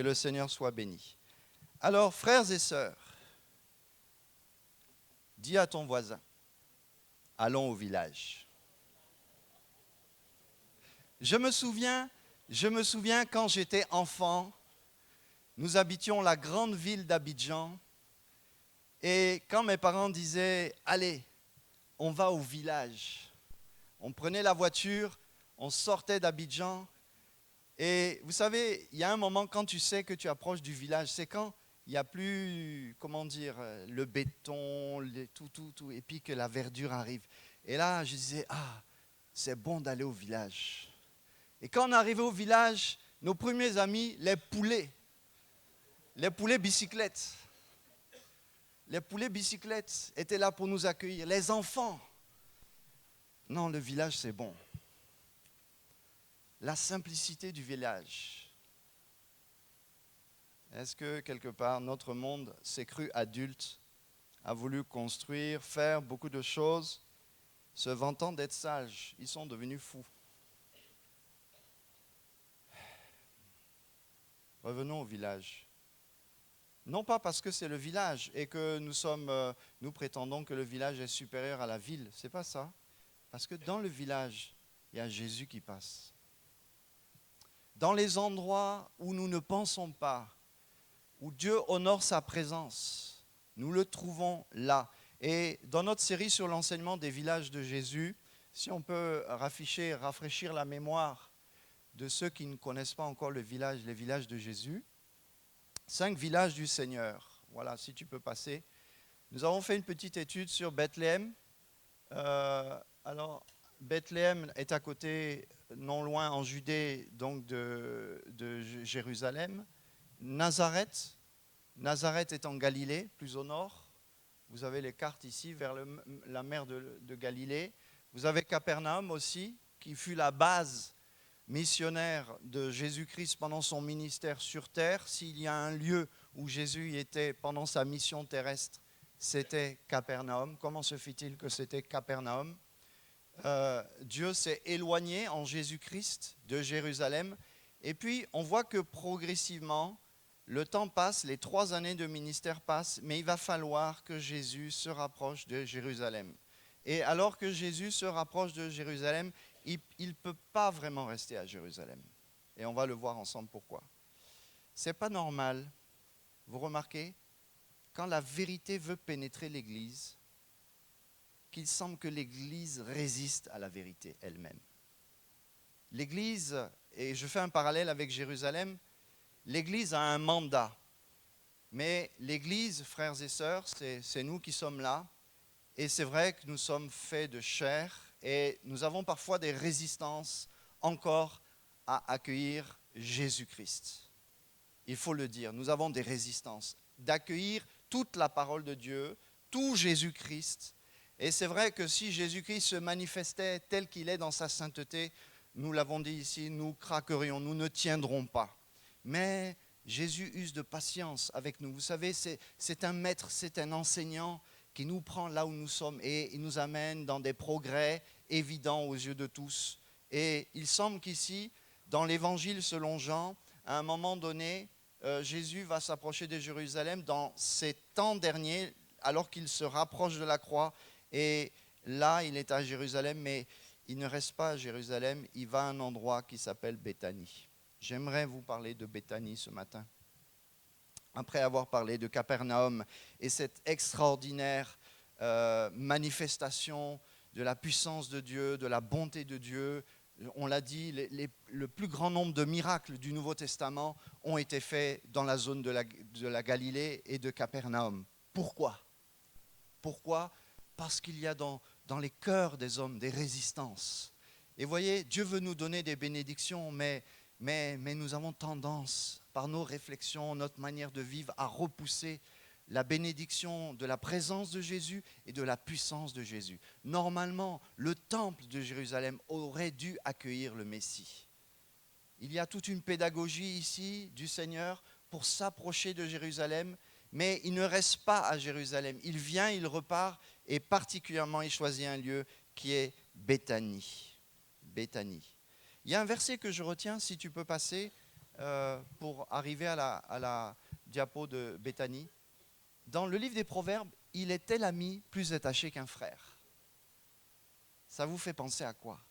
le Seigneur soit béni. Alors, frères et sœurs, dis à ton voisin, allons au village. Je me souviens quand j'étais enfant, nous habitions la grande ville d'Abidjan et quand mes parents disaient « Allez, on va au village », on prenait la voiture, on sortait d'Abidjan et vous savez, il y a un moment quand tu sais que tu approches du village, c'est quand il n'y a plus, comment dire, le béton, tout, et puis que la verdure arrive. Et là, je disais « Ah, c'est bon d'aller au village ». Et quand on arrivait au village, nos premiers amis, les poulets bicyclettes. Les poulets bicyclettes étaient là pour nous accueillir. Les enfants. Non, le village, c'est bon. La simplicité du village. Est-ce que, quelque part, notre monde s'est cru adulte, a voulu construire, faire beaucoup de choses, se vantant d'être sages? Ils sont devenus fous. Revenons au village. Non pas parce que c'est le village et que nous prétendons que le village est supérieur à la ville. C'est pas ça. Parce que dans le village, il y a Jésus qui passe. Dans les endroits où nous ne pensons pas, où Dieu honore sa présence, nous le trouvons là. Et dans notre série sur l'enseignement des villages de Jésus, si on peut rafraîchir la mémoire de ceux qui ne connaissent pas encore les villages de Jésus. 5 villages du Seigneur. Voilà, si tu peux passer. Nous avons fait une petite étude sur Bethléem. Alors, Bethléem est à côté, non loin en Judée, donc de Jérusalem. Nazareth est en Galilée, plus au nord. Vous avez les cartes ici, vers la mer de Galilée. Vous avez Capernaum aussi, qui fut la base missionnaire de Jésus-Christ pendant son ministère sur terre. S'il y a un lieu où Jésus était pendant sa mission terrestre, c'était Capernaum. Comment se fait-il que c'était Capernaum? Dieu s'est éloigné en Jésus-Christ de Jérusalem. Et puis, on voit que progressivement, le temps passe, les 3 années de ministère passent, mais il va falloir que Jésus se rapproche de Jérusalem. Et alors que Jésus se rapproche de Jérusalem, il ne peut pas vraiment rester à Jérusalem. Et on va le voir ensemble pourquoi. Ce n'est pas normal, vous remarquez, quand la vérité veut pénétrer l'Église, qu'il semble que l'Église résiste à la vérité elle-même. L'Église, et je fais un parallèle avec Jérusalem, l'Église a un mandat. Mais l'Église, frères et sœurs, c'est nous qui sommes là. Et c'est vrai que nous sommes faits de chair et nous avons parfois des résistances encore à accueillir Jésus-Christ. Il faut le dire, nous avons des résistances d'accueillir toute la parole de Dieu, tout Jésus-Christ. Et c'est vrai que si Jésus-Christ se manifestait tel qu'il est dans sa sainteté, nous l'avons dit ici, nous craquerions, nous ne tiendrons pas. Mais Jésus use de patience avec nous. Vous savez, c'est un maître, c'est un enseignant qui nous prend là où nous sommes et il nous amène dans des progrès évidents aux yeux de tous. Et il semble qu'ici, dans l'évangile selon Jean, à un moment donné, Jésus va s'approcher de Jérusalem dans ces temps derniers, alors qu'il se rapproche de la croix. Et là, il est à Jérusalem, mais il ne reste pas à Jérusalem, il va à un endroit qui s'appelle Béthanie. J'aimerais vous parler de Béthanie ce matin. Après avoir parlé de Capernaum et cette extraordinaire manifestation de la puissance de Dieu, de la bonté de Dieu, on l'a dit, le plus grand nombre de miracles du Nouveau Testament ont été faits dans la zone de la Galilée et de Capernaum. Pourquoi? Pourquoi? Parce qu'il y a dans les cœurs des hommes des résistances. Et voyez, Dieu veut nous donner des bénédictions, mais nous avons tendance, par nos réflexions, notre manière de vivre, à repousser la bénédiction de la présence de Jésus et de la puissance de Jésus. Normalement, le temple de Jérusalem aurait dû accueillir le Messie. Il y a toute une pédagogie ici du Seigneur pour s'approcher de Jérusalem, mais il ne reste pas à Jérusalem. Il vient, il repart, et particulièrement, il choisit un lieu qui est Béthanie. Béthanie. Il y a un verset que je retiens, si tu peux passer, pour arriver à la diapo de Béthanie. Dans le livre des Proverbes, il était l'ami plus attaché qu'un frère. Ça vous fait penser à quoi?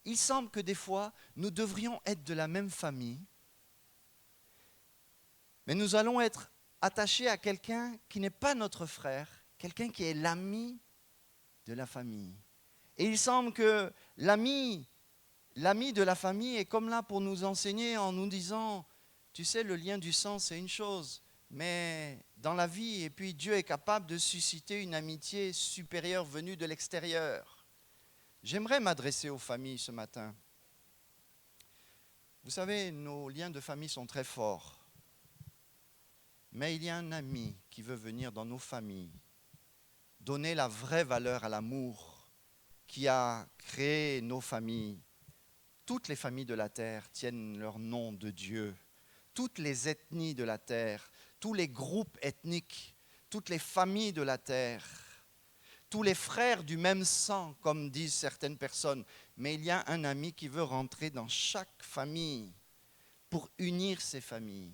Il semble que des fois, nous devrions être de la même famille, mais nous allons être attachés à quelqu'un qui n'est pas notre frère, quelqu'un qui est l'ami de la famille. Et il semble que l'ami de la famille est comme là pour nous enseigner en nous disant, tu sais, le lien du sang, c'est une chose, mais dans la vie, et puis Dieu est capable de susciter une amitié supérieure venue de l'extérieur. J'aimerais m'adresser aux familles ce matin. Vous savez, nos liens de famille sont très forts. Mais il y a un ami qui veut venir dans nos familles, donner la vraie valeur à l'amour qui a créé nos familles. Toutes les familles de la terre tiennent leur nom de Dieu. Toutes les ethnies de la terre, tous les groupes ethniques, toutes les familles de la terre, tous les frères du même sang, comme disent certaines personnes. Mais il y a un ami qui veut rentrer dans chaque famille pour unir ces familles.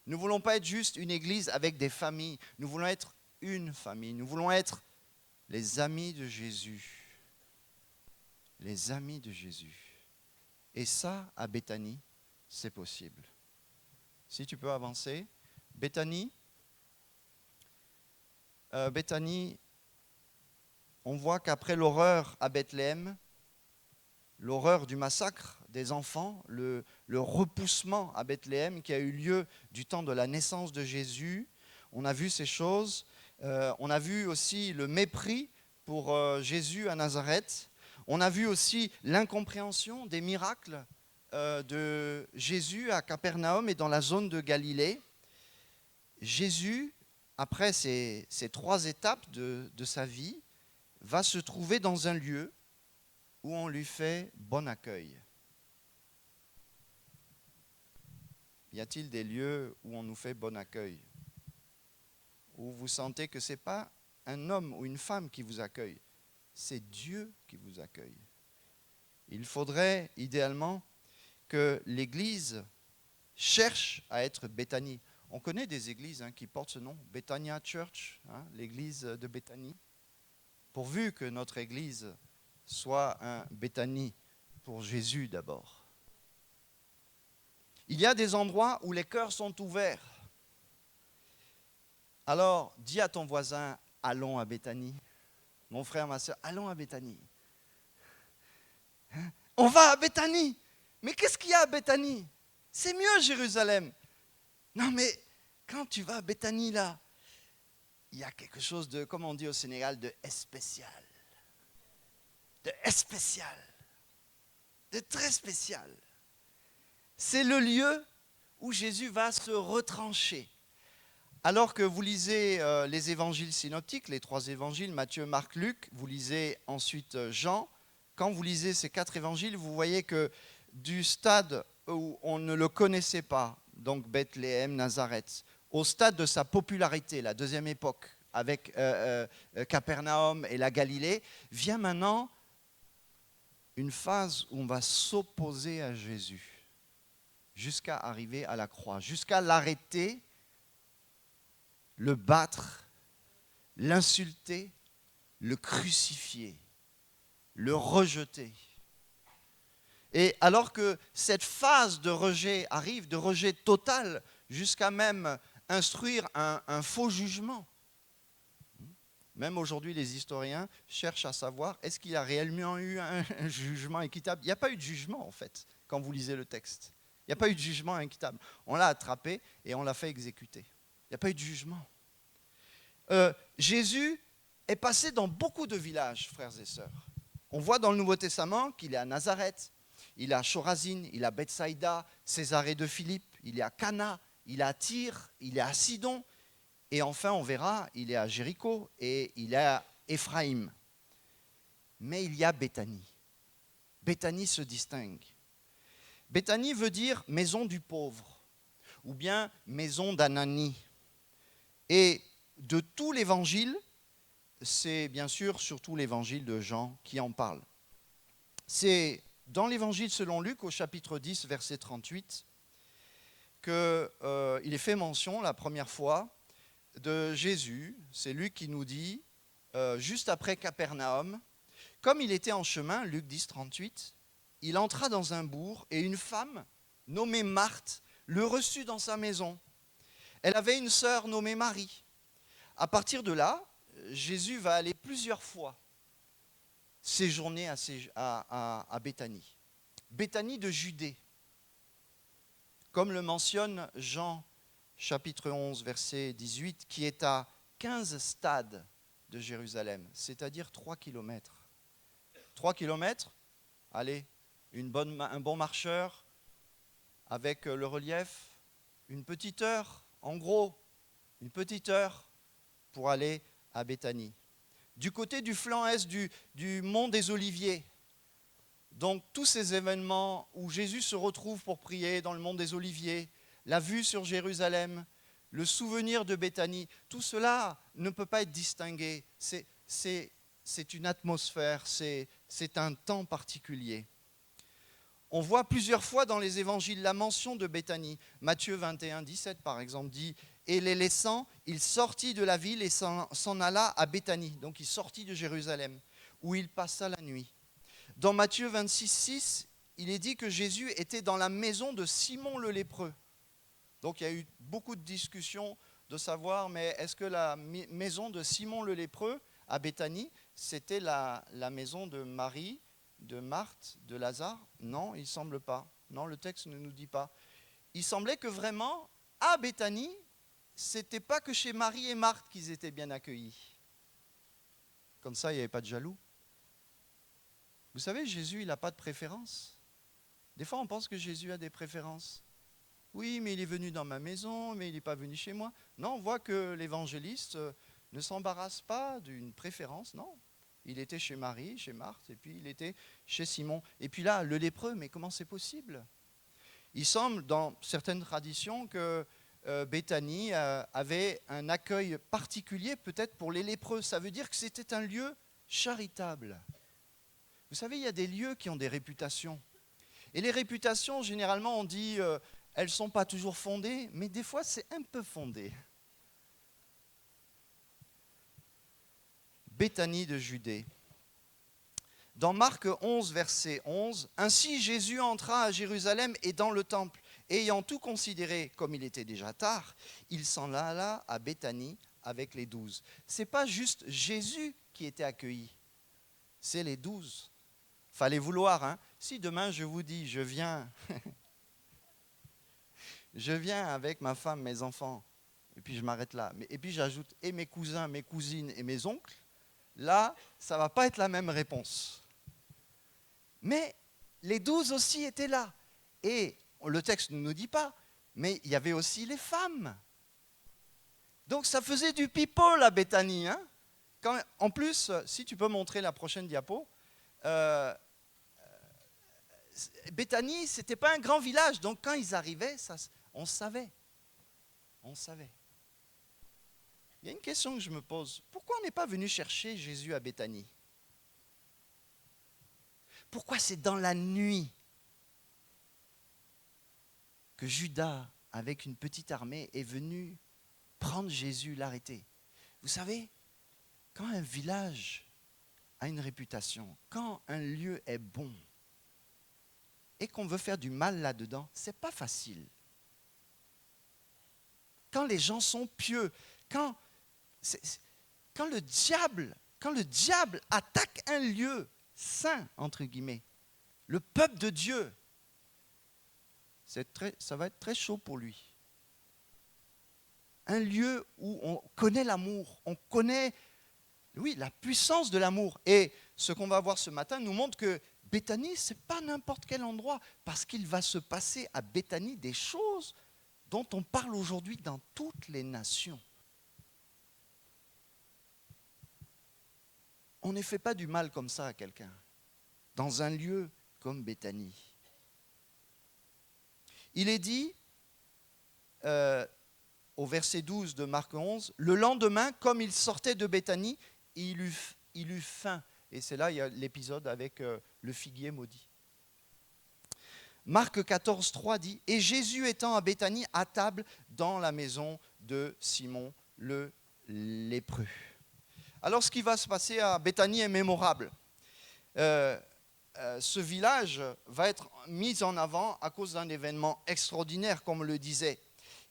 Nous ne voulons pas être juste une église avec des familles. Nous voulons être une famille. Nous voulons être les amis de Jésus. Les amis de Jésus. Et ça, à Béthanie, c'est possible. Si tu peux avancer. Béthanie, on voit qu'après l'horreur à Bethléem, l'horreur du massacre des enfants, le repoussement à Bethléem qui a eu lieu du temps de la naissance de Jésus. On a vu ces choses. On a vu aussi le mépris pour Jésus à Nazareth. On a vu aussi l'incompréhension des miracles de Jésus à Capernaum et dans la zone de Galilée. Jésus, après ces 3 étapes de sa vie, va se trouver dans un lieu où on lui fait bon accueil. Y a-t-il des lieux où on nous fait bon accueil? Où vous sentez que ce n'est pas un homme ou une femme qui vous accueille, c'est Dieu qui vous accueille. Il faudrait idéalement que l'Église cherche à être Béthanie. On connaît des églises qui portent ce nom, Bethania Church, l'église de Béthanie. Pourvu que notre église soit un Béthanie pour Jésus d'abord. Il y a des endroits où les cœurs sont ouverts. Alors, dis à ton voisin, allons à Béthanie. Mon frère, ma soeur, allons à Béthanie. On va à Béthanie. Mais qu'est-ce qu'il y a à Béthanie? C'est mieux Jérusalem. Non, mais quand tu vas à Béthanie, là, il y a quelque chose de, comme on dit au Sénégal, de spécial. De spécial. De très spécial. C'est le lieu où Jésus va se retrancher. Alors que vous lisez les évangiles synoptiques, les 3 évangiles, Matthieu, Marc, Luc, vous lisez ensuite Jean. Quand vous lisez ces 4 évangiles, vous voyez que du stade où on ne le connaissait pas, donc Bethléem, Nazareth, au stade de sa popularité, la deuxième époque, avec Capernaum et la Galilée, vient maintenant une phase où on va s'opposer à Jésus, jusqu'à arriver à la croix, jusqu'à l'arrêter, le battre, l'insulter, le crucifier, le rejeter. Et alors que cette phase de rejet arrive, de rejet total, jusqu'à même instruire un faux jugement. Même aujourd'hui, les historiens cherchent à savoir, est-ce qu'il y a réellement eu un jugement équitable? Il n'y a pas eu de jugement, en fait, quand vous lisez le texte. Il n'y a pas eu de jugement équitable. On l'a attrapé et on l'a fait exécuter. Il n'y a pas eu de jugement. Jésus est passé dans beaucoup de villages, frères et sœurs. On voit dans le Nouveau Testament qu'il est à Nazareth, il est à Chorazine, il est à Bethsaïda, Césarée de Philippe, il est à Cana, il est à Tyr, il est à Sidon, et enfin on verra, il est à Jéricho et il est à Éphraïm. Mais il y a Béthanie. Béthanie se distingue. Béthanie veut dire maison du pauvre, ou bien maison d'Anani. Et de tout l'évangile, c'est bien sûr surtout l'évangile de Jean qui en parle. C'est dans l'évangile selon Luc, au chapitre 10, verset 38, qu'il est fait mention la première fois de Jésus. C'est Luc qui nous dit, juste après Capernaum, comme il était en chemin, Luc 10, 38, il entra dans un bourg et une femme nommée Marthe le reçut dans sa maison. Elle avait une sœur nommée Marie. À partir de là, Jésus va aller plusieurs fois séjourner à Béthanie. Béthanie de Judée, comme le mentionne Jean chapitre 11, verset 18, qui est à 15 stades de Jérusalem, c'est-à-dire 3 kilomètres. 3 kilomètres, allez, un bon marcheur avec le relief, une petite heure, en gros, une petite heure pour aller à Béthanie. Du côté du flanc est du mont des Oliviers, donc tous ces événements où Jésus se retrouve pour prier dans le mont des Oliviers, la vue sur Jérusalem, le souvenir de Béthanie, tout cela ne peut pas être distingué. C'est une atmosphère, c'est un temps particulier. On voit plusieurs fois dans les évangiles la mention de Béthanie. Matthieu 21, 17 par exemple dit « Et les laissant, il sortit de la ville et s'en alla à Béthanie. » Donc il sortit de Jérusalem, où il passa la nuit. Dans Matthieu 26, 6, il est dit que Jésus était dans la maison de Simon le lépreux. Donc il y a eu beaucoup de discussions de savoir, mais est-ce que la maison de Simon le lépreux à Béthanie, c'était la maison de Marie, de Marthe, de Lazare? Non, il ne semble pas. Non, le texte ne nous dit pas. Il semblait que vraiment, à Béthanie, ce n'était pas que chez Marie et Marthe qu'ils étaient bien accueillis. Comme ça, il n'y avait pas de jaloux. Vous savez, Jésus, il n'a pas de préférence. Des fois, on pense que Jésus a des préférences. Oui, mais il est venu dans ma maison, mais il n'est pas venu chez moi. Non, on voit que l'évangéliste ne s'embarrasse pas d'une préférence, non. Il était chez Marie, chez Marthe, et puis il était chez Simon. Et puis là, le lépreux, mais comment c'est possible? Il semble, dans certaines traditions, que Béthanie avait un accueil particulier, peut-être pour les lépreux. Ça veut dire que c'était un lieu charitable. Vous savez, il y a des lieux qui ont des réputations. Et les réputations, généralement, on dit, elles ne sont pas toujours fondées, mais des fois, c'est un peu fondé. Béthanie de Judée. Dans Marc 11, verset 11, « Ainsi Jésus entra à Jérusalem et dans le temple. Ayant tout considéré comme il était déjà tard, il s'en alla à Béthanie avec les 12. » Ce n'est pas juste Jésus qui était accueilli, c'est les 12. Fallait vouloir, hein. Si demain je vous dis, je viens avec ma femme, mes enfants, et puis je m'arrête là, et puis j'ajoute et mes cousins, mes cousines et mes oncles, là, ça ne va pas être la même réponse. Mais les 12 aussi étaient là. Et le texte ne nous dit pas, mais il y avait aussi les femmes. Donc ça faisait du people à Béthanie. Hein. En plus, si tu peux montrer la prochaine diapo, Béthanie, ce n'était pas un grand village. Donc quand ils arrivaient, on savait. On savait. Il y a une question que je me pose. Pourquoi on n'est pas venu chercher Jésus à Béthanie? Pourquoi c'est dans la nuit que Judas, avec une petite armée, est venu prendre Jésus, l'arrêter? Vous savez, quand un village a une réputation, quand un lieu est bon, et qu'on veut faire du mal là-dedans, ce n'est pas facile. Quand les gens sont pieux, quand le diable attaque un lieu saint, entre guillemets, le peuple de Dieu, ça va être très chaud pour lui. Un lieu où on connaît l'amour, on connaît, oui, la puissance de l'amour. Et ce qu'on va voir ce matin nous montre que Béthanie, ce n'est pas n'importe quel endroit, parce qu'il va se passer à Béthanie des choses dont on parle aujourd'hui dans toutes les nations. On ne fait pas du mal comme ça à quelqu'un, dans un lieu comme Béthanie. Il est dit, au verset 12 de Marc 11, « Le lendemain, comme il sortait de Béthanie, il eut faim. » Et c'est là, il y a l'épisode avec le figuier maudit. Marc 14, 3 dit « Et Jésus étant à Béthanie, à table dans la maison de Simon le lépreux. » Alors ce qui va se passer à Béthanie est mémorable. Ce village va être mis en avant à cause d'un événement extraordinaire, comme on le disait.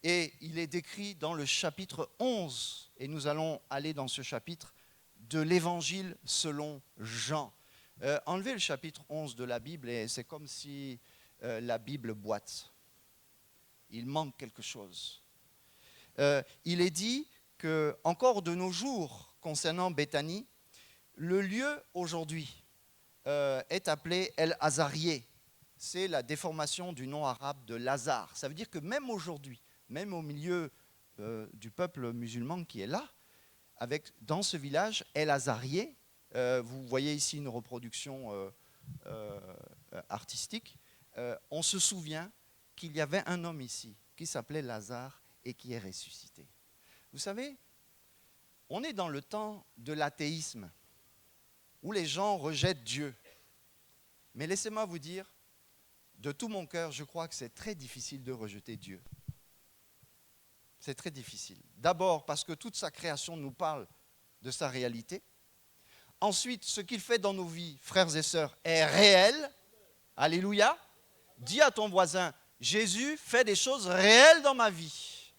Et il est décrit dans le chapitre 11, et nous allons aller dans ce chapitre, de l'Évangile selon Jean. Enlevez le chapitre 11 de la Bible et c'est comme si la Bible boite. Il manque quelque chose. Il est dit que, encore de nos jours, concernant Béthanie, le lieu aujourd'hui est appelé El Azarié. C'est la déformation du nom arabe de Lazare. Ça veut dire que même aujourd'hui, même au milieu du peuple musulman qui est là, dans ce village, El Azarié, vous voyez ici une reproduction artistique, on se souvient qu'il y avait un homme ici qui s'appelait Lazare et qui est ressuscité. Vous savez, on est dans le temps de l'athéisme, où les gens rejettent Dieu. Mais laissez-moi vous dire, de tout mon cœur, je crois que c'est très difficile de rejeter Dieu. C'est très difficile. D'abord parce que toute sa création nous parle de sa réalité. Ensuite, ce qu'il fait dans nos vies, frères et sœurs, est réel. Alléluia. Dis à ton voisin, Jésus fait des choses réelles dans ma vie.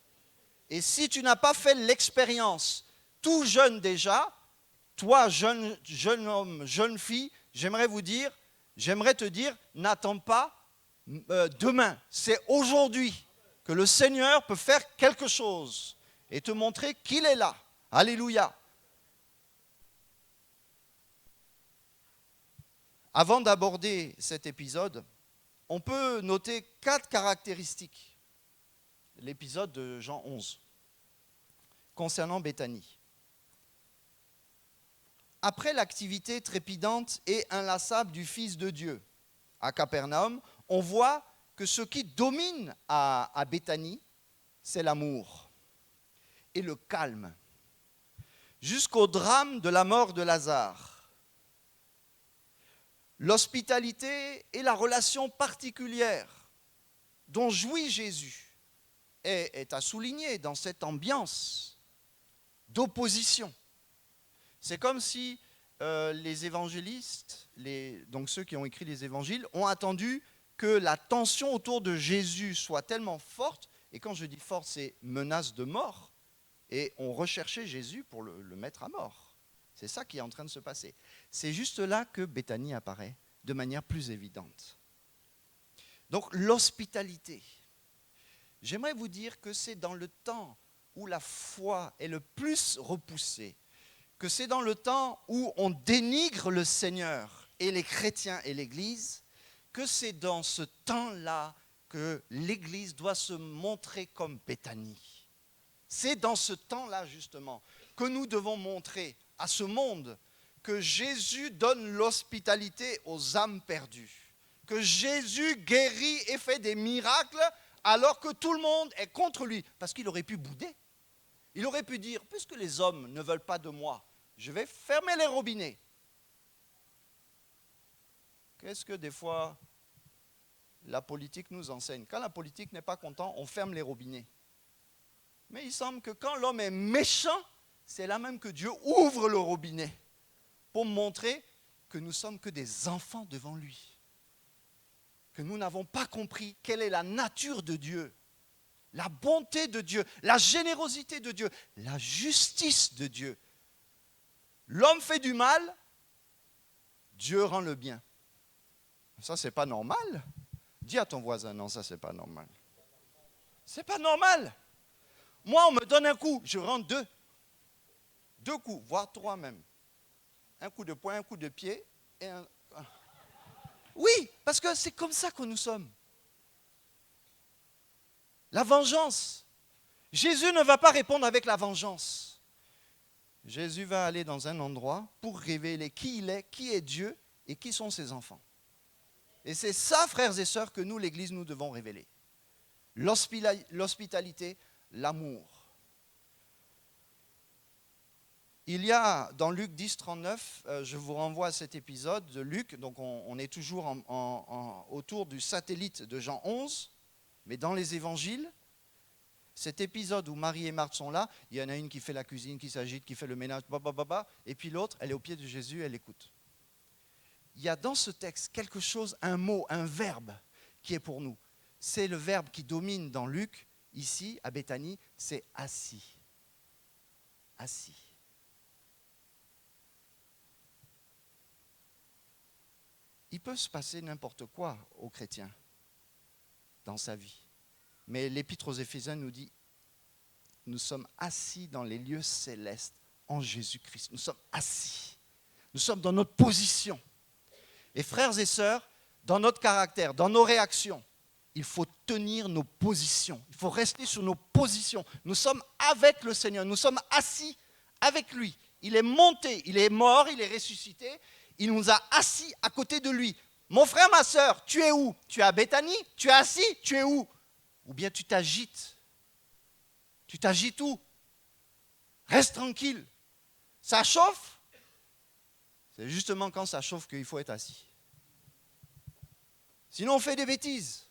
Et si tu n'as pas fait l'expérience, tout jeune déjà, toi, jeune homme, jeune fille, j'aimerais te dire, n'attends pas demain. C'est aujourd'hui que le Seigneur peut faire quelque chose et te montrer qu'il est là. Alléluia. Avant d'aborder cet épisode, on peut noter 4 caractéristiques. L'épisode de Jean 11, concernant Béthanie. Après l'activité trépidante et inlassable du Fils de Dieu à Capernaum, on voit que ce qui domine à Béthanie, c'est l'amour et le calme, jusqu'au drame de la mort de Lazare. L'hospitalité et la relation particulière dont jouit Jésus est à souligner dans cette ambiance d'opposition. C'est comme si les évangélistes, donc ceux qui ont écrit les évangiles, ont attendu que la tension autour de Jésus soit tellement forte, et quand je dis forte, c'est menace de mort, et on recherchait Jésus pour le mettre à mort. C'est ça qui est en train de se passer. C'est juste là que Béthanie apparaît de manière plus évidente. Donc l'hospitalité. J'aimerais vous dire que c'est dans le temps où la foi est le plus repoussée, que c'est dans le temps où on dénigre le Seigneur et les chrétiens et l'Église, que c'est dans ce temps-là que l'Église doit se montrer comme Béthanie. C'est dans ce temps-là, justement, que nous devons montrer à ce monde que Jésus donne l'hospitalité aux âmes perdues, que Jésus guérit et fait des miracles alors que tout le monde est contre lui, parce qu'il aurait pu bouder. Il aurait pu dire, puisque les hommes ne veulent pas de moi, je vais fermer les robinets. Qu'est-ce que des fois la politique nous enseigne? Quand la politique n'est pas contente, on ferme les robinets. Mais il semble que quand l'homme est méchant, c'est là même que Dieu ouvre le robinet pour montrer que nous sommes que des enfants devant lui. Que nous n'avons pas compris quelle est la nature de Dieu, la bonté de Dieu, la générosité de Dieu, la justice de Dieu. L'homme fait du mal, Dieu rend le bien. Ça, c'est pas normal. Dis à ton voisin, non, ça, c'est pas normal. C'est pas normal. Moi, on me donne un coup, je rends 2. 2 coups, voire 3 même. Un coup de poing, un coup de pied et un... Oui, parce que c'est comme ça que nous sommes. La vengeance. Jésus ne va pas répondre avec la vengeance. Jésus va aller dans un endroit pour révéler qui il est, qui est Dieu et qui sont ses enfants. Et c'est ça, frères et sœurs, que nous, l'Église, nous devons révéler. L'hospitalité, l'amour. Il y a dans Luc 10, 39, je vous renvoie à cet épisode de Luc, donc on est toujours autour du satellite de Jean 11, mais dans les évangiles, cet épisode où Marie et Marthe sont là, il y en a une qui fait la cuisine, qui s'agite, qui fait le ménage, et puis l'autre, elle est au pied de Jésus, elle écoute. Il y a dans ce texte quelque chose, un mot, un verbe qui est pour nous. C'est le verbe qui domine dans Luc, ici, à Béthanie, c'est assis. Assis. Il peut se passer n'importe quoi aux chrétiens dans sa vie. Mais l'Épître aux Éphésiens nous dit, nous sommes assis dans les lieux célestes en Jésus-Christ. Nous sommes assis. Nous sommes dans notre position. Et frères et sœurs, dans notre caractère, dans nos réactions, il faut tenir nos positions. Il faut rester sur nos positions. Nous sommes avec le Seigneur. Nous sommes assis avec lui. Il est monté, il est mort, il est ressuscité. Il nous a assis à côté de lui. Mon frère, ma sœur, tu es où? Tu es à Béthanie? Tu es assis? Tu es où? Ou bien tu t'agites? Tu t'agites où? Reste tranquille. Ça chauffe? C'est justement quand ça chauffe qu'il faut être assis. Sinon, on fait des bêtises.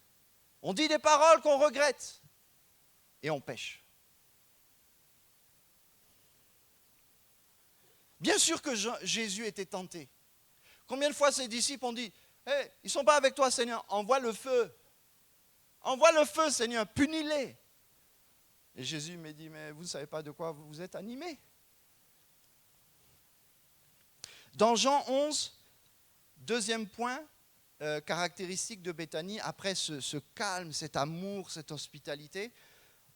On dit des paroles qu'on regrette. Et on pêche. Bien sûr que Jésus était tenté. Combien de fois ses disciples ont dit, hey, ils ne sont pas avec toi, Seigneur, envoie le feu. Envoie le feu, Seigneur, punis-les. Et Jésus me dit, mais vous ne savez pas de quoi vous êtes animés. Dans Jean 11, deuxième point, caractéristique de Béthanie, après ce calme, cet amour, cette hospitalité,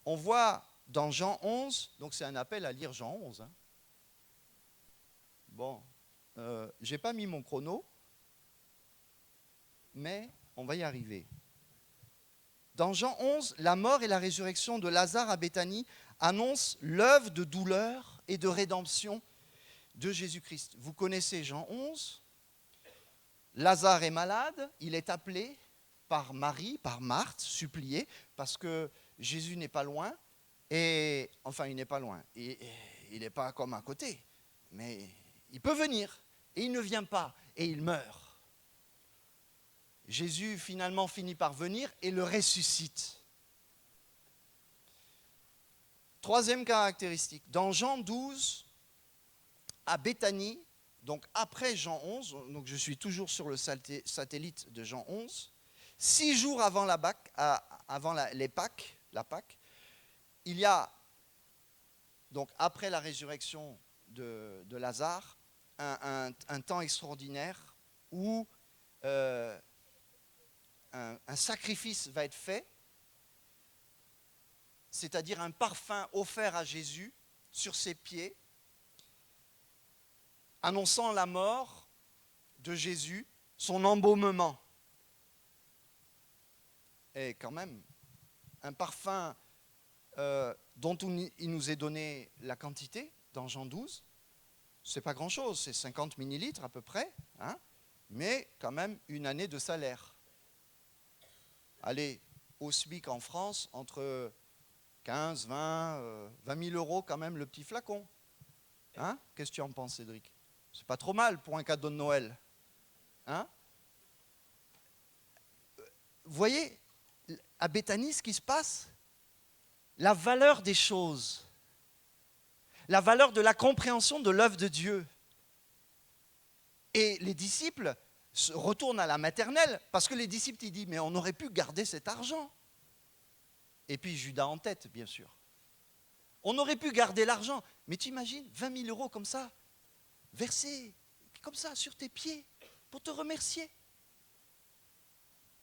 on voit dans Jean 11, donc c'est un appel à lire Jean 11. Hein. Bon. Je n'ai pas mis mon chrono, mais on va y arriver. Dans Jean 11, la mort et la résurrection de Lazare à Béthanie annoncent l'œuvre de douleur et de rédemption de Jésus-Christ. Vous connaissez Jean 11. Lazare est malade, il est appelé par Marie, par Marthe, supplié, parce que Jésus n'est pas loin, et enfin il n'est pas loin, il n'est pas comme à côté, mais il peut venir. Et il ne vient pas, et il meurt. Jésus finalement finit par venir et le ressuscite. Troisième caractéristique, dans Jean 12, à Béthanie, donc après Jean 11, donc je suis toujours sur le satellite de Jean 11, 6 jours avant la Pâques, il y a, donc après la résurrection de Lazare, un temps extraordinaire où un sacrifice va être fait, c'est-à-dire un parfum offert à Jésus sur ses pieds, annonçant la mort de Jésus, son embaumement. Et quand même, un parfum dont il nous est donné la quantité dans Jean 12, c'est pas grand-chose, c'est 50 millilitres à peu près, hein, mais quand même une année de salaire. Allez, au SMIC en France, entre 15, 20 000 euros quand même le petit flacon. Hein? Qu'est-ce que tu en penses, Cédric? C'est pas trop mal pour un cadeau de Noël. Hein? Vous voyez, à Béthanie, ce qui se passe, la valeur des choses, la valeur de la compréhension de l'œuvre de Dieu. Et les disciples retournent à la maternelle parce que les disciples ils disent mais on aurait pu garder cet argent. Et puis Judas en tête, bien sûr. On aurait pu garder l'argent, mais tu imagines 20 000 euros comme ça, versés comme ça sur tes pieds pour te remercier.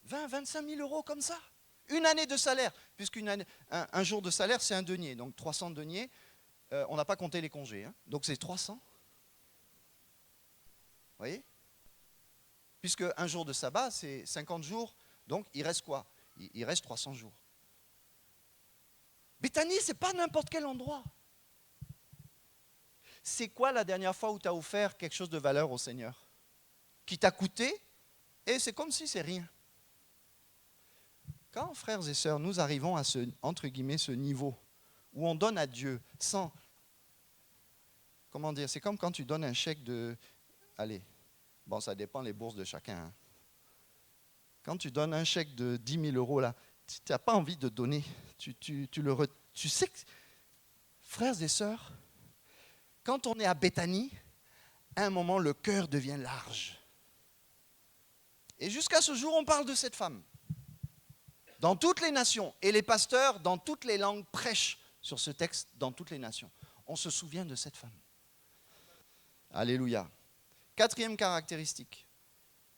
25 000 euros comme ça. Une année de salaire, puisqu'un jour de salaire c'est un denier, donc 300 deniers. On n'a pas compté les congés, hein. Donc c'est 300. Vous voyez? Puisque un jour de sabbat, c'est 50 jours, donc il reste quoi? Il reste 300 jours. Béthanie, ce n'est pas n'importe quel endroit. C'est quoi la dernière fois où tu as offert quelque chose de valeur au Seigneur? Qui t'a coûté, et c'est comme si c'est rien. Quand, frères et sœurs, nous arrivons à ce, entre guillemets, ce niveau où on donne à Dieu sans comment dire, c'est comme quand tu donnes un chèque de, allez, bon, ça dépend les bourses de chacun. Hein. Quand tu donnes un chèque de 10 000 euros, là, tu n'as pas envie de donner. Tu sais que, frères et sœurs, quand on est à Béthanie, à un moment, le cœur devient large. Et jusqu'à ce jour, on parle de cette femme. Dans toutes les nations. Et les pasteurs, dans toutes les langues, prêchent sur ce texte dans toutes les nations. On se souvient de cette femme. Alléluia. 4e caractéristique.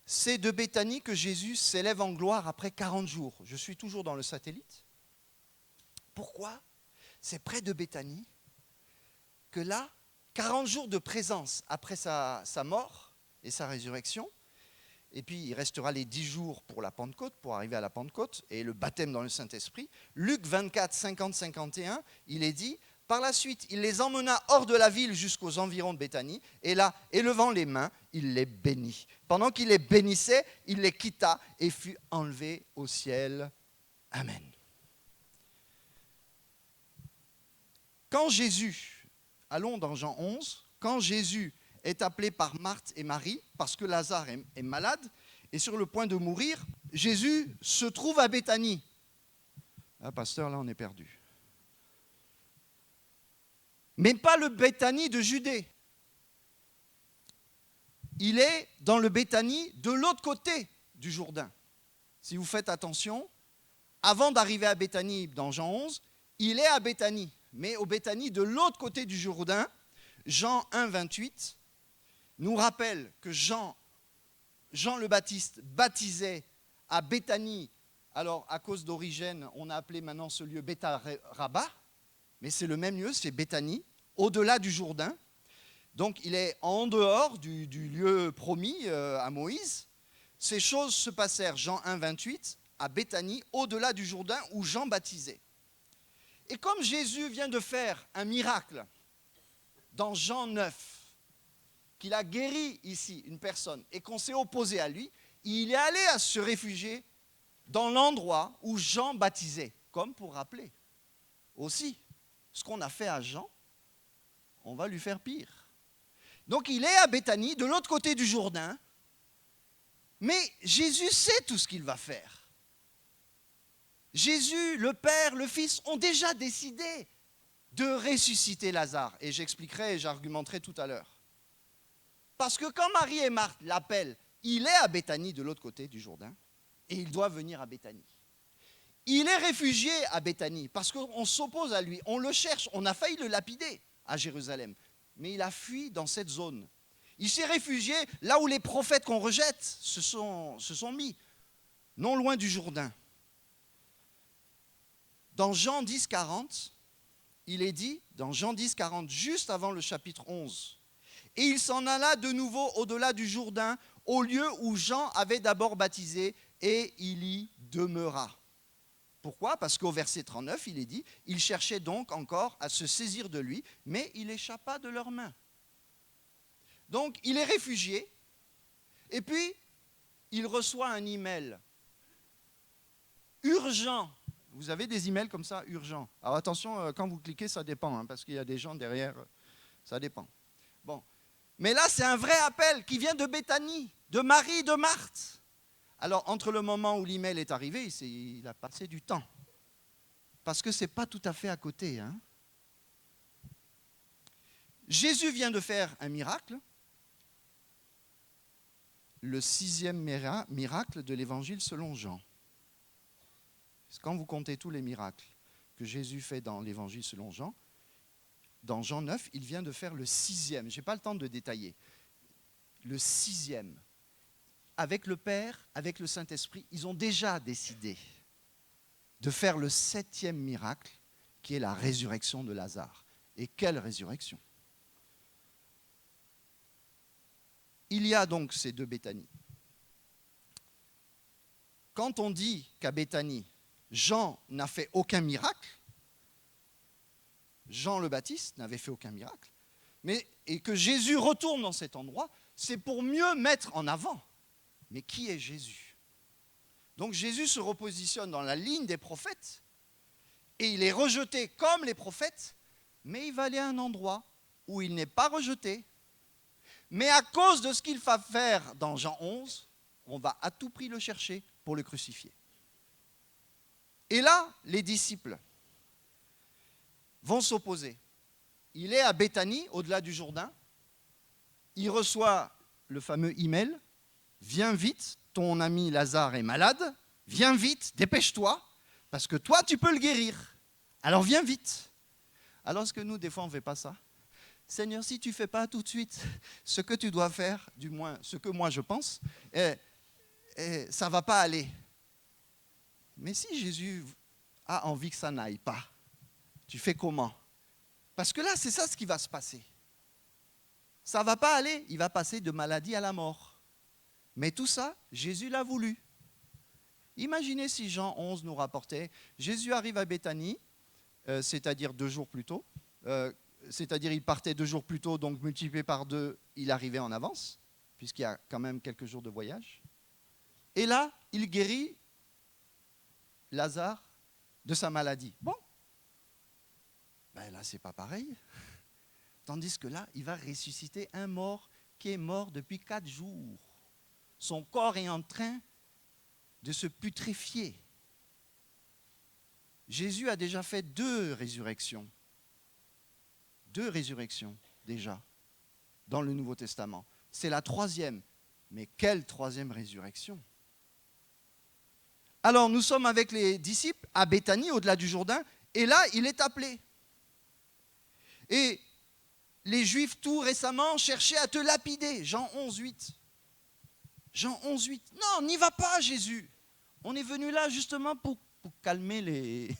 C'est de Béthanie que Jésus s'élève en gloire après 40 jours. Je suis toujours dans le satellite. Pourquoi ? C'est près de Béthanie que là, 40 jours de présence après sa mort et sa résurrection, et puis il restera les 10 jours pour la Pentecôte, pour arriver à la Pentecôte, et le baptême dans le Saint-Esprit. Luc 24, 50, 51, il est dit, par la suite, il les emmena hors de la ville jusqu'aux environs de Béthanie, et là, élevant les mains, il les bénit. Pendant qu'il les bénissait, il les quitta et fut enlevé au ciel. Amen. Quand Jésus, allons dans Jean 11, quand Jésus est appelé par Marthe et Marie, parce que Lazare est malade, et sur le point de mourir, Jésus se trouve à Béthanie. Ah, pasteur, là, on est perdu. Mais pas le Béthanie de Judée. Il est dans le Béthanie de l'autre côté du Jourdain. Si vous faites attention, avant d'arriver à Béthanie dans Jean 11, il est à Béthanie. Mais au Béthanie de l'autre côté du Jourdain, Jean 1, 28, nous rappelle que Jean le Baptiste baptisait à Béthanie. Alors, à cause d'origine, on a appelé maintenant ce lieu Bétharaba, mais c'est le même lieu, c'est Béthanie, au-delà du Jourdain. Donc, il est en dehors du lieu promis à Moïse. Ces choses se passèrent, Jean 1, 28, à Béthanie, au-delà du Jourdain, où Jean baptisait. Et comme Jésus vient de faire un miracle dans Jean 9, qu'il a guéri ici une personne et qu'on s'est opposé à lui, il est allé à se réfugier dans l'endroit où Jean baptisait, comme pour rappeler aussi ce qu'on a fait à Jean, on va lui faire pire. Donc il est à Béthanie, de l'autre côté du Jourdain, mais Jésus sait tout ce qu'il va faire. Jésus, le Père, le Fils ont déjà décidé de ressusciter Lazare. Et j'expliquerai et j'argumenterai tout à l'heure. Parce que quand Marie et Marthe l'appellent, il est à Béthanie de l'autre côté du Jourdain et il doit venir à Béthanie. Il est réfugié à Béthanie parce qu'on s'oppose à lui, on le cherche, on a failli le lapider à Jérusalem. Mais il a fui dans cette zone. Il s'est réfugié là où les prophètes qu'on rejette se sont mis, non loin du Jourdain. Dans Jean 10, 40, il est dit, dans Jean 10, 40, juste avant le chapitre 11, « Et il s'en alla de nouveau au-delà du Jourdain, au lieu où Jean avait d'abord baptisé, et il y demeura. » Pourquoi ? Parce qu'au verset 39, il est dit, « Ils cherchaient donc encore à se saisir de lui, mais il échappa de leurs mains. » Donc, il est réfugié, et puis, il reçoit un email urgent. Vous avez des emails comme ça, urgents. Alors attention, quand vous cliquez, ça dépend, hein, parce qu'il y a des gens derrière, ça dépend. Bon. Mais là, c'est un vrai appel qui vient de Béthanie, de Marie, de Marthe. Alors, entre le moment où l'email est arrivé, il a passé du temps. Parce que ce n'est pas tout à fait à côté. Hein. Jésus vient de faire un miracle, le 6e miracle de l'évangile selon Jean. Quand vous comptez tous les miracles que Jésus fait dans l'évangile selon Jean, dans Jean 9, il vient de faire le 6e. Je n'ai pas le temps de détailler. Le 6e. Avec le Père, avec le Saint-Esprit, ils ont déjà décidé de faire le 7e miracle, qui est la résurrection de Lazare. Et quelle résurrection! Il y a donc ces deux Béthanies. Quand on dit qu'à Béthanie, Jean n'a fait aucun miracle, Jean le Baptiste n'avait fait aucun miracle, et que Jésus retourne dans cet endroit, c'est pour mieux mettre en avant. Mais qui est Jésus? Donc Jésus se repositionne dans la ligne des prophètes, et il est rejeté comme les prophètes, mais il va aller à un endroit où il n'est pas rejeté, mais à cause de ce qu'il va faire dans Jean 11, on va à tout prix le chercher pour le crucifier. Et là, les disciples vont s'opposer. Il est à Béthanie, au-delà du Jourdain. Il reçoit le fameux email. Viens vite, ton ami Lazare est malade. Viens vite, dépêche-toi, parce que toi, tu peux le guérir. Alors viens vite. Alors est-ce que nous, des fois, on ne fait pas ça? Seigneur, si tu ne fais pas tout de suite ce que tu dois faire, du moins ce que moi je pense, ça ne va pas aller. Mais si Jésus a envie que ça n'aille pas, tu fais comment? Parce que là, c'est ça ce qui va se passer. Ça ne va pas aller, il va passer de maladie à la mort. Mais tout ça, Jésus l'a voulu. Imaginez si Jean 11 nous rapportait, Jésus arrive à Béthanie, c'est-à-dire 2 jours plus tôt, c'est-à-dire il partait 2 jours plus tôt, donc multiplié par 2, il arrivait en avance, puisqu'il y a quand même quelques jours de voyage. Et là, il guérit Lazare de sa maladie. Bon, ben là, c'est pas pareil. Tandis que là, il va ressusciter un mort qui est mort depuis 4 jours. Son corps est en train de se putréfier. Jésus a déjà fait 2 résurrections. 2 résurrections déjà dans le Nouveau Testament. C'est la 3e. Mais quelle 3e résurrection? Alors nous sommes avec les disciples à Béthanie, au-delà du Jourdain, et là il est appelé. Et les Juifs tout récemment cherchaient à te lapider. Jean 11, 8. Jean 11, 8. Non, n'y va pas Jésus. On est venu là justement pour calmer les...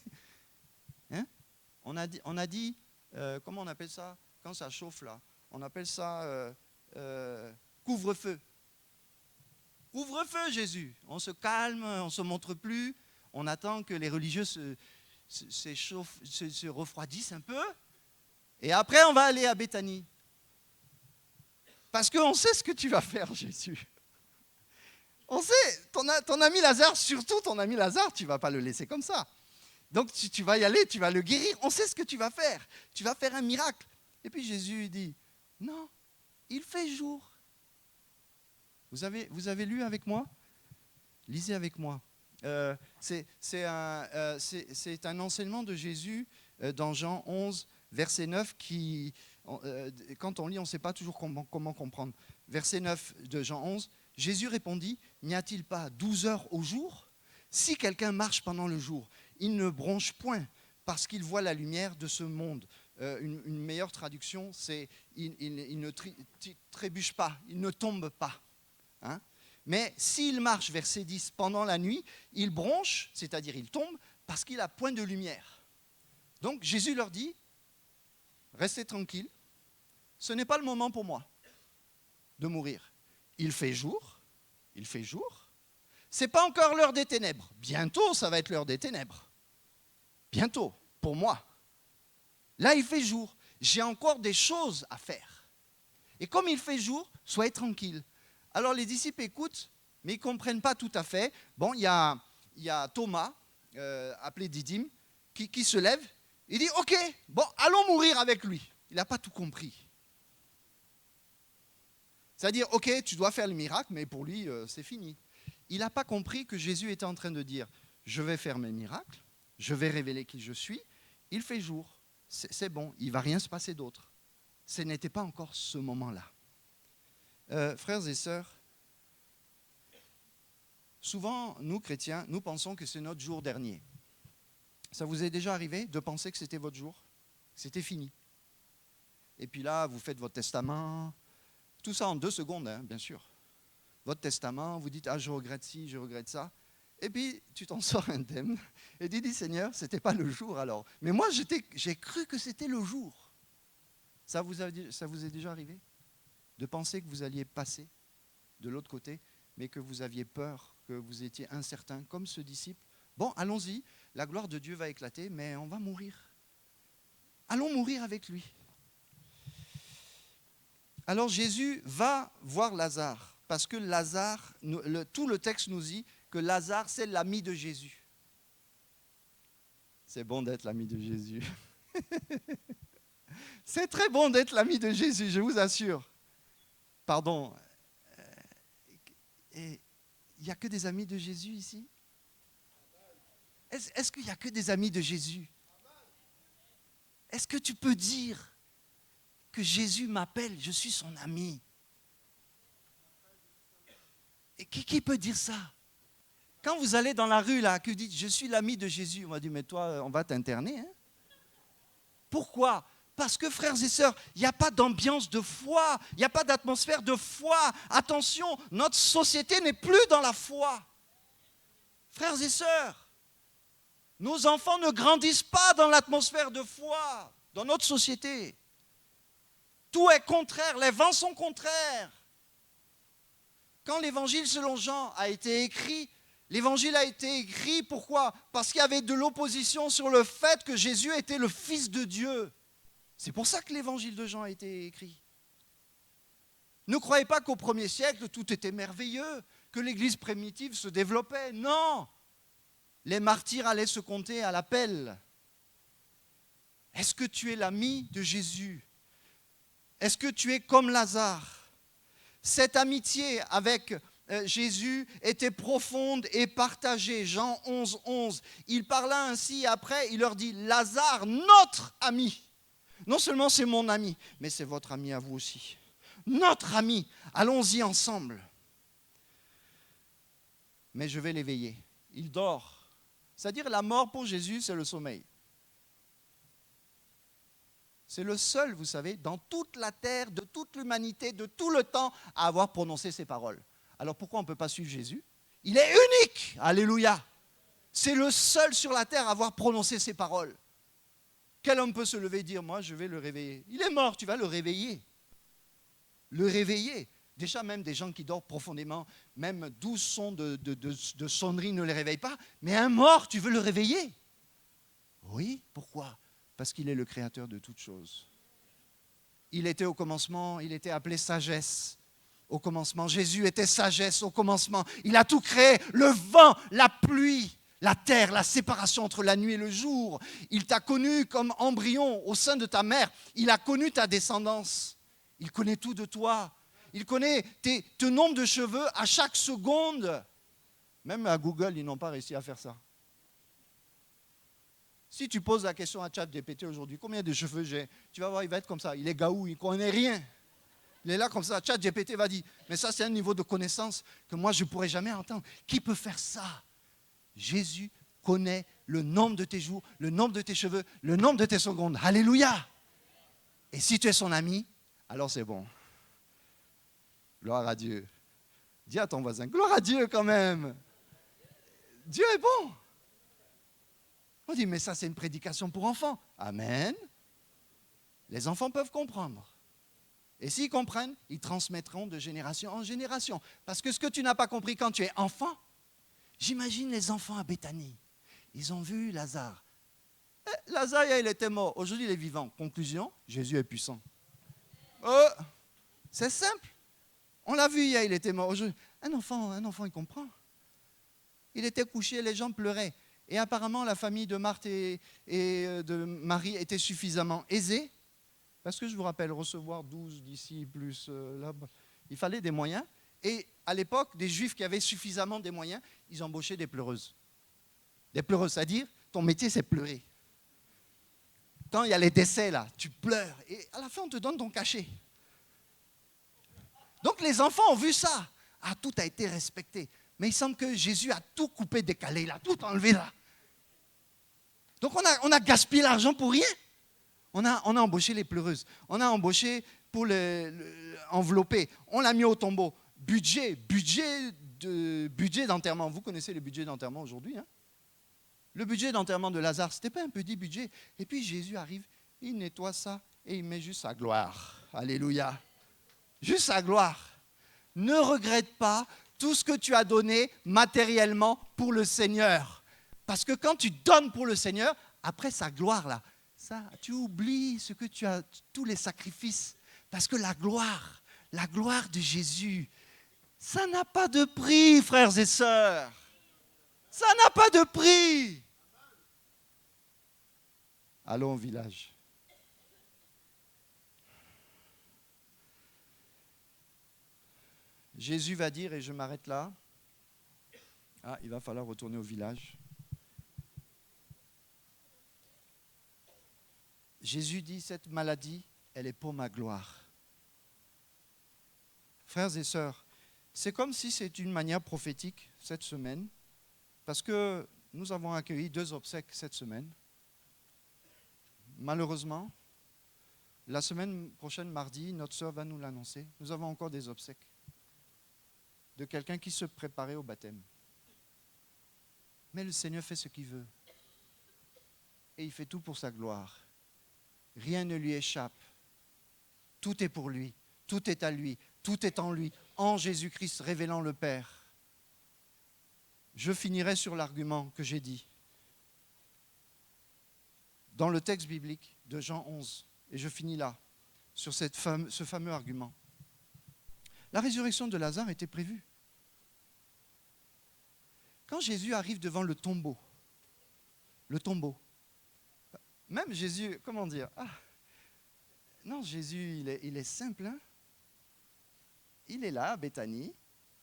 Hein? On a dit comment on appelle ça? Quand ça chauffe là, on appelle ça couvre-feu. Couvre-feu Jésus. On se calme, on ne se montre plus. On attend que les religieux se refroidissent un peu. Et après, on va aller à Béthanie. Parce qu'on sait ce que tu vas faire, Jésus. On sait, ton ami Lazare, surtout ton ami Lazare, tu ne vas pas le laisser comme ça. Donc tu vas y aller, tu vas le guérir. On sait ce que tu vas faire. Tu vas faire un miracle. Et puis Jésus dit, non, il fait jour. Vous avez lu avec moi? Lisez avec moi. C'est un enseignement de Jésus dans Jean 11, verset 9, qui, quand on lit, on ne sait pas toujours comment comprendre. Verset 9 de Jean 11, Jésus répondit, n'y a-t-il pas 12 heures au jour? Si quelqu'un marche pendant le jour, il ne bronche point parce qu'il voit la lumière de ce monde. Une meilleure traduction, c'est il ne trébuche pas, il ne tombe pas. Hein? Mais s'il marche, verset 10, pendant la nuit, il bronche, c'est-à-dire il tombe, parce qu'il a point de lumière. Donc Jésus leur dit, restez tranquilles, ce n'est pas le moment pour moi de mourir. Il fait jour, ce n'est pas encore l'heure des ténèbres. Bientôt, ça va être l'heure des ténèbres. Bientôt, pour moi. Là, il fait jour. J'ai encore des choses à faire. Et comme il fait jour, soyez tranquilles. Alors les disciples écoutent, mais ils ne comprennent pas tout à fait. Bon, il y a Thomas, appelé Didyme, qui se lève. Il dit, ok, bon, allons mourir avec lui. Il n'a pas tout compris. C'est-à-dire, ok, tu dois faire le miracle, mais pour lui, c'est fini. Il n'a pas compris que Jésus était en train de dire, je vais faire mes miracles, je vais révéler qui je suis. Il fait jour, c'est bon, il ne va rien se passer d'autre. Ce n'était pas encore ce moment-là. Frères et sœurs, souvent, nous, chrétiens, nous pensons que c'est notre jour dernier. Ça vous est déjà arrivé de penser que c'était votre jour? Que c'était fini? Et puis là, vous faites votre testament, tout ça en 2 secondes, hein, bien sûr. Votre testament, vous dites, ah, je regrette ci, je regrette ça. Et puis, tu t'en sors indemne. Et tu dis, Seigneur, ce n'était pas le jour alors. Mais moi, j'ai cru que c'était le jour. Ça vous est déjà arrivé? De penser que vous alliez passer de l'autre côté, mais que vous aviez peur, que vous étiez incertain, comme ce disciple. Bon, allons-y, la gloire de Dieu va éclater, mais on va mourir. Allons mourir avec lui. Alors Jésus va voir Lazare, parce que Lazare, tout le texte nous dit que Lazare, c'est l'ami de Jésus. C'est bon d'être l'ami de Jésus. C'est très bon d'être l'ami de Jésus, je vous assure. Pardon. Et il n'y a que des amis de Jésus ici? Est-ce qu'il n'y a que des amis de Jésus? Est-ce que tu peux dire que Jésus m'appelle, je suis son ami? Et qui peut dire ça? Quand vous allez dans la rue, là, que vous dites, je suis l'ami de Jésus, on va dire, mais toi, on va t'interner. Hein? Pourquoi? Parce que, frères et sœurs, il n'y a pas d'ambiance de foi, il n'y a pas d'atmosphère de foi. Attention, notre société n'est plus dans la foi. Frères et sœurs, nos enfants ne grandissent pas dans l'atmosphère de foi, dans notre société. Tout est contraire, les vents sont contraires. Quand l'évangile selon Jean a été écrit, l'évangile a été écrit, pourquoi? Parce qu'il y avait de l'opposition sur le fait que Jésus était le Fils de Dieu. C'est pour ça que l'évangile de Jean a été écrit. Ne croyez pas qu'au 1er siècle, tout était merveilleux, que l'église primitive se développait. Non! Les martyrs allaient se compter à l'appel. Est-ce que tu es l'ami de Jésus? Est-ce que tu es comme Lazare? Cette amitié avec Jésus était profonde et partagée. Jean 11, 11. Il parla ainsi après, il leur dit, Lazare, notre ami. Non seulement c'est mon ami, mais c'est votre ami à vous aussi. Notre ami, allons-y ensemble. Mais je vais l'éveiller. Il dort. C'est-à-dire la mort pour Jésus, c'est le sommeil. C'est le seul, vous savez, dans toute la terre, de toute l'humanité, de tout le temps, à avoir prononcé ces paroles. Alors pourquoi on ne peut pas suivre Jésus? Il est unique, alléluia. C'est le seul sur la terre à avoir prononcé ces paroles. Quel homme peut se lever et dire, moi je vais le réveiller? Il est mort, tu vas le réveiller. Le réveiller. Déjà même des gens qui dorment profondément, même 12 sons de sonnerie ne les réveillent pas. Mais un mort, tu veux le réveiller? Oui, pourquoi? Parce qu'il est le créateur de toutes choses. Il était au commencement, il était appelé sagesse. Au commencement, Jésus était sagesse au commencement. Il a tout créé, le vent, la pluie, la terre, la séparation entre la nuit et le jour. Il t'a connu comme embryon au sein de ta mère. Il a connu ta descendance. Il connaît tout de toi. Il connaît ton nombre de cheveux à chaque seconde. Même à Google, ils n'ont pas réussi à faire ça. Si tu poses la question à ChatGPT aujourd'hui, combien de cheveux j'ai? Tu vas voir, il va être comme ça. Il est gaou, il ne connaît rien. Il est là comme ça. ChatGPT va dire, mais ça c'est un niveau de connaissance que moi je ne pourrais jamais entendre. Qui peut faire ça? Jésus connaît le nombre de tes jours, le nombre de tes cheveux, le nombre de tes secondes. Alléluia! Et si tu es son ami, alors c'est bon. Gloire à Dieu. Dis à ton voisin, gloire à Dieu quand même. Dieu est bon. On dit, mais ça c'est une prédication pour enfants. Amen. Les enfants peuvent comprendre. Et s'ils comprennent, ils transmettront de génération en génération. Parce que ce que tu n'as pas compris quand tu es enfant, j'imagine les enfants à Béthanie. Ils ont vu Lazare. Lazare, il était mort. Aujourd'hui, il est vivant. Conclusion, Jésus est puissant. C'est simple. On l'a vu hier, il était mort. Aujourd'hui, un enfant, il comprend. Il était couché, les gens pleuraient. Et apparemment, la famille de Marthe et de Marie était suffisamment aisée. Parce que je vous rappelle, recevoir 12 d'ici, plus là, il fallait des moyens. Et à l'époque, des Juifs qui avaient suffisamment des moyens, ils embauchaient des pleureuses. Des pleureuses, c'est-à-dire, ton métier, c'est pleurer. Quand il y a les décès, là, tu pleures. Et à la fin, on te donne ton cachet. Donc, les enfants ont vu ça. Ah, tout a été respecté. Mais il semble que Jésus a tout coupé, décalé, il a tout enlevé là. Donc, on a gaspillé l'argent pour rien. On a embauché les pleureuses. On a embauché pour envelopper. On l'a mis au tombeau. Budget d'enterrement. Vous connaissez le budget d'enterrement aujourd'hui, hein? Le budget d'enterrement de Lazare, ce n'était pas un petit budget. Et puis Jésus arrive, il nettoie ça et il met juste sa gloire. Alléluia. Juste sa gloire. Ne regrette pas tout ce que tu as donné matériellement pour le Seigneur. Parce que quand tu donnes pour le Seigneur, après sa gloire, là, ça, tu oublies ce que tu as, tous les sacrifices. Parce que la gloire de Jésus, ça n'a pas de prix, frères et sœurs. Ça n'a pas de prix. Allons au village. Jésus va dire, et je m'arrête là, il va falloir retourner au village. Jésus dit, cette maladie, elle est pour ma gloire. Frères et sœurs, c'est comme si c'est une manière prophétique cette semaine, parce que nous avons accueilli 2 obsèques cette semaine. Malheureusement, la semaine prochaine, mardi, notre sœur va nous l'annoncer. Nous avons encore des obsèques de quelqu'un qui se préparait au baptême. Mais le Seigneur fait ce qu'il veut. Et il fait tout pour sa gloire. Rien ne lui échappe. Tout est pour lui. Tout est à lui. Tout est en lui. En Jésus-Christ révélant le Père. Je finirai sur l'argument que j'ai dit. Dans le texte biblique de Jean 11, et je finis là, sur ce fameux argument. La résurrection de Lazare était prévue. Quand Jésus arrive devant le tombeau, même Jésus, comment dire, non, Jésus, il est simple, hein? Il est là, à Béthanie,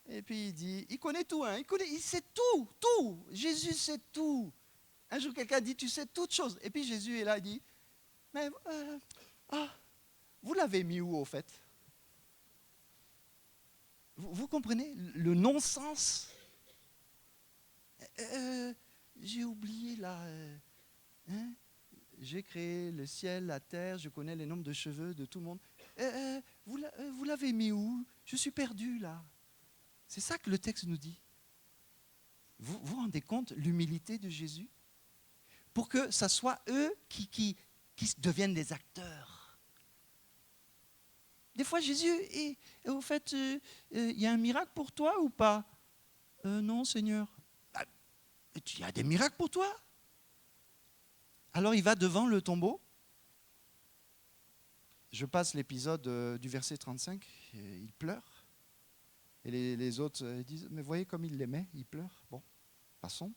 et puis il dit, il connaît tout, hein? Il sait tout, Jésus sait tout. Un jour, quelqu'un dit, tu sais toutes choses, et puis Jésus est là, il dit, mais vous l'avez mis où, au fait? Vous comprenez le non-sens? J'ai oublié là, hein? J'ai créé le ciel, la terre, je connais les nombres de cheveux de tout le monde. Vous l'avez mis où? Je suis perdu là. C'est ça que le texte nous dit. Vous vous rendez compte l'humilité de Jésus? Pour que ce soit eux qui deviennent des acteurs. Des fois Jésus, au fait, il y a un miracle pour toi ou pas? Non, Seigneur. Il y a des miracles pour toi? Alors il va devant le tombeau. Je passe l'épisode du verset 35, il pleure. Et les autres disent, mais voyez comme il l'aimait, il pleure. Bon, passons.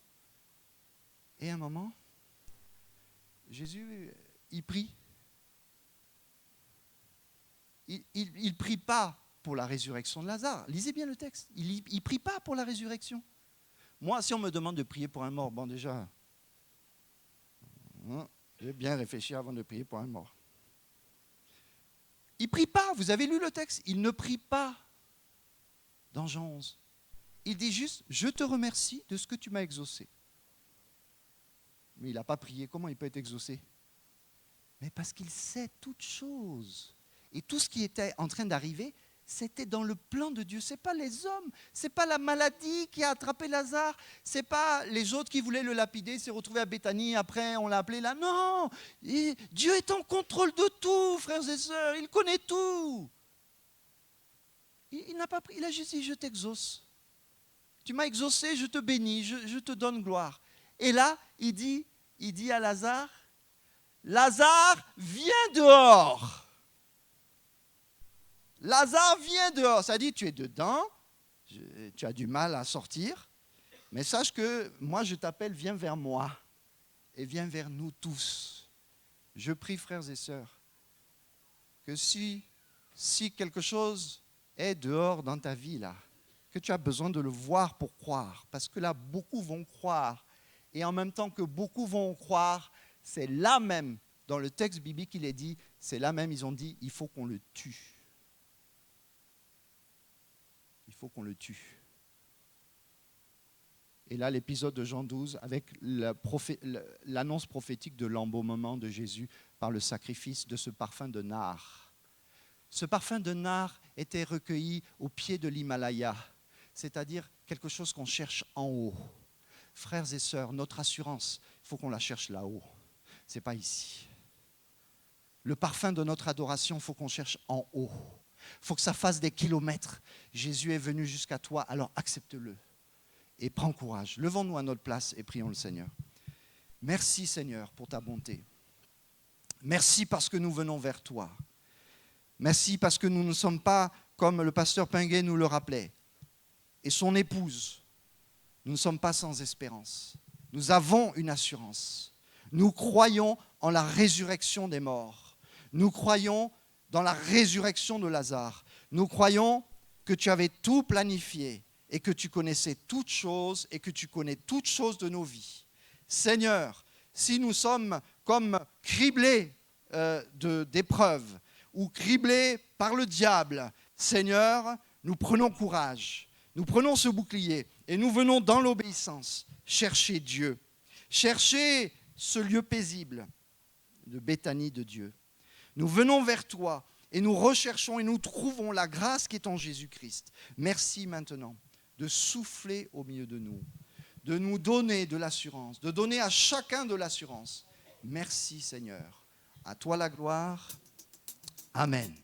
Et à un moment, Jésus, il prie. Il ne prie pas pour la résurrection de Lazare. Lisez bien le texte. Il ne prie pas pour la résurrection. Moi, si on me demande de prier pour un mort, bon déjà, je vais bien réfléchir avant de prier pour un mort. Il ne prie pas, vous avez lu le texte, il ne prie pas dans Jean 11. Il dit juste, je te remercie de ce que tu m'as exaucé. Mais il n'a pas prié, comment il peut être exaucé? Mais parce qu'il sait toutes choses. Et tout ce qui était en train d'arriver, c'était dans le plan de Dieu. Ce n'est pas les hommes, ce n'est pas la maladie qui a attrapé Lazare, ce n'est pas les autres qui voulaient le lapider, il s'est retrouvé à Béthanie, après on l'a appelé là. Non, Dieu est en contrôle de tout, frères et sœurs, il connaît tout. Il n'a pas pris, il a juste dit, je t'exauce. Tu m'as exaucé, je te bénis, je te donne gloire. Et là, il dit à Lazare, Lazare, viens dehors. Lazare, viens dehors. Ça dit, tu es dedans, tu as du mal à sortir, mais sache que moi, je t'appelle, viens vers moi et viens vers nous tous. Je prie, frères et sœurs, que si quelque chose est dehors dans ta vie, là, que tu as besoin de le voir pour croire, parce que là, beaucoup vont croire, et en même temps que beaucoup vont croire, c'est là même, dans le texte biblique, il est dit, c'est là même, ils ont dit, il faut qu'on le tue. Il faut qu'on le tue. Et là, l'épisode de Jean 12, avec l'annonce prophétique de l'embaumement de Jésus par le sacrifice de ce parfum de nard. Ce parfum de nard était recueilli au pied de l'Himalaya, c'est-à-dire quelque chose qu'on cherche en haut. Frères et sœurs, notre assurance, il faut qu'on la cherche là-haut. Ce n'est pas ici. Le parfum de notre adoration, il faut qu'on cherche en haut. Il faut que ça fasse des kilomètres. Jésus est venu jusqu'à toi, alors accepte-le. Et prends courage. Levons-nous à notre place et prions le Seigneur. Merci Seigneur pour ta bonté. Merci parce que nous venons vers toi. Merci parce que nous ne sommes pas, comme le pasteur Pinguet nous le rappelait, et son épouse, nous ne sommes pas sans espérance. Nous avons une assurance. Nous croyons en la résurrection des morts. Nous croyons dans la résurrection de Lazare. Nous croyons que tu avais tout planifié et que tu connaissais toutes choses et que tu connais toutes choses de nos vies. Seigneur, si nous sommes comme criblés d'épreuves ou criblés par le diable, Seigneur, nous prenons courage, nous prenons ce bouclier et nous venons dans l'obéissance chercher Dieu, chercher ce lieu paisible de Béthanie de Dieu. Nous venons vers toi et nous recherchons et nous trouvons la grâce qui est en Jésus-Christ. Merci maintenant de souffler au milieu de nous donner de l'assurance, de donner à chacun de l'assurance. Merci Seigneur. À toi la gloire. Amen.